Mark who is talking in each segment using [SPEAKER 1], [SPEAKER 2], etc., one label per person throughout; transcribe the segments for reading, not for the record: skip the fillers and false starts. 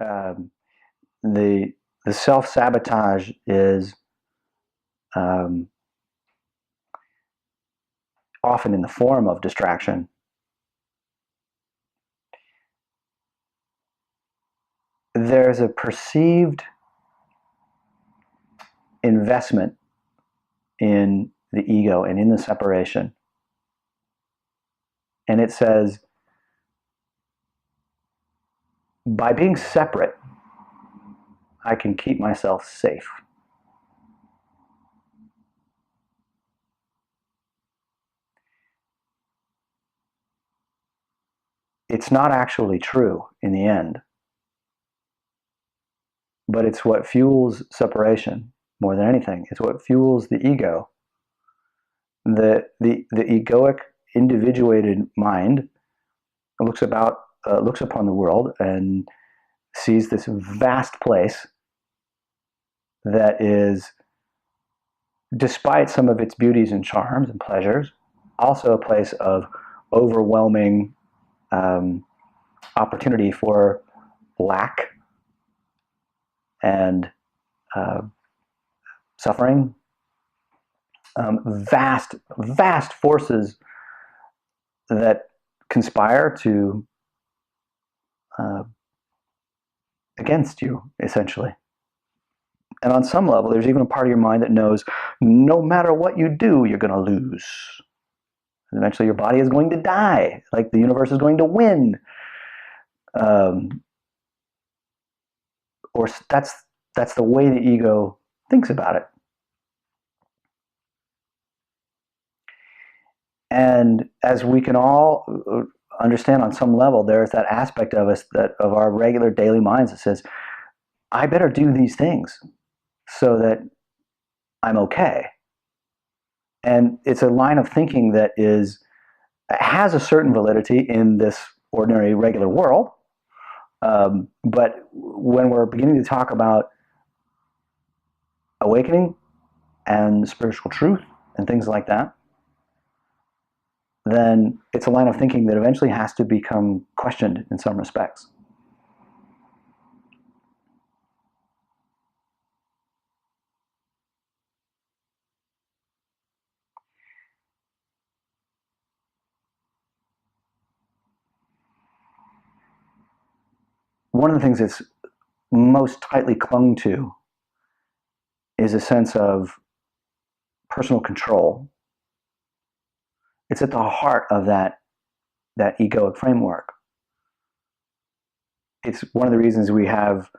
[SPEAKER 1] Um, the self-sabotage is often in the form of distraction. There's a perceived investment in the ego and in the separation. And it says, by being separate, I can keep myself safe. It's not actually true in the end, but it's what fuels separation more than anything. It's what fuels the ego. The egoic, individuated mind looks upon the world and sees this vast place that is, despite some of its beauties and charms and pleasures, also a place of overwhelming opportunity for lack and suffering. Vast forces that conspire to against you, essentially. And on some level, there's even a part of your mind that knows no matter what you do, you're going to lose. And eventually your body is going to die, like the universe is going to win. Or that's the way the ego thinks about it. And as we can all understand on some level, there's that aspect of us, that of our regular daily minds, that says, I better do these things so that I'm okay. And it's a line of thinking that has a certain validity in this ordinary, regular world. But when we're beginning to talk about awakening and spiritual truth and things like that, then it's a line of thinking that eventually has to become questioned in some respects. One of the things that's most tightly clung to is a sense of personal control. It's at the heart of that egoic framework. It's one of the reasons we have,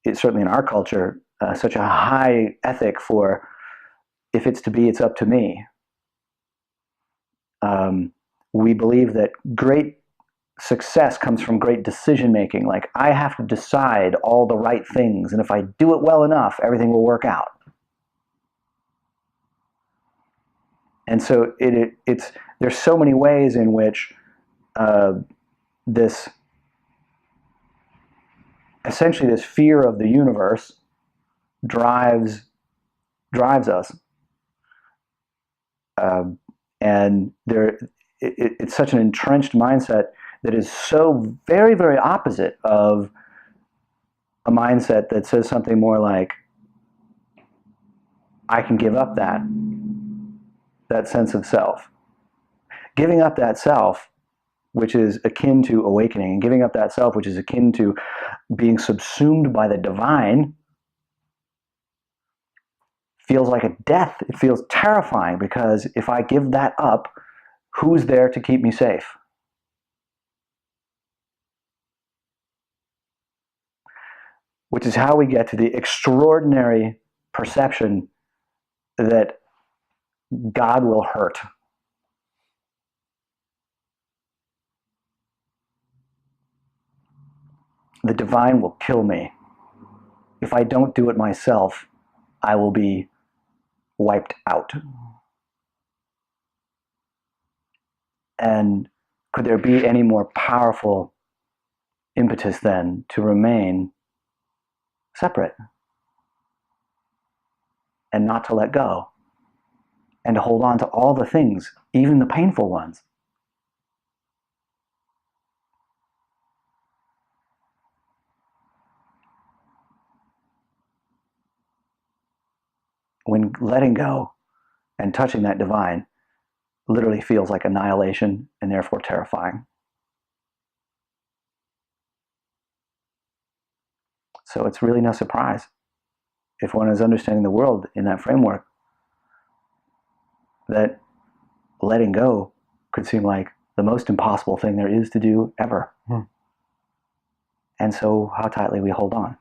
[SPEAKER 1] certainly in our culture, such a high ethic for, if it's to be, it's up to me. We believe that great success comes from great decision making. Like, I have to decide all the right things, and if I do it well enough, everything will work out. And so there's so many ways in which this fear of the universe drives us, and it's such an entrenched mindset that is so very, very opposite of a mindset that says something more like, I can give up that sense of self. Giving up that self, which is akin to awakening, and giving up that self, which is akin to being subsumed by the divine, feels like a death. It feels terrifying, because if I give that up, who's there to keep me safe? Which is how we get to the extraordinary perception that God will hurt. The divine will kill me. If I don't do it myself, I will be wiped out. And could there be any more powerful impetus then to remain separate and not to let go, and to hold on to all the things, even the painful ones? when letting go and touching that divine literally feels like annihilation and therefore terrifying. So it's really no surprise if one is understanding the world in that framework that letting go could seem like the most impossible thing there is to do ever. And so how tightly we hold on.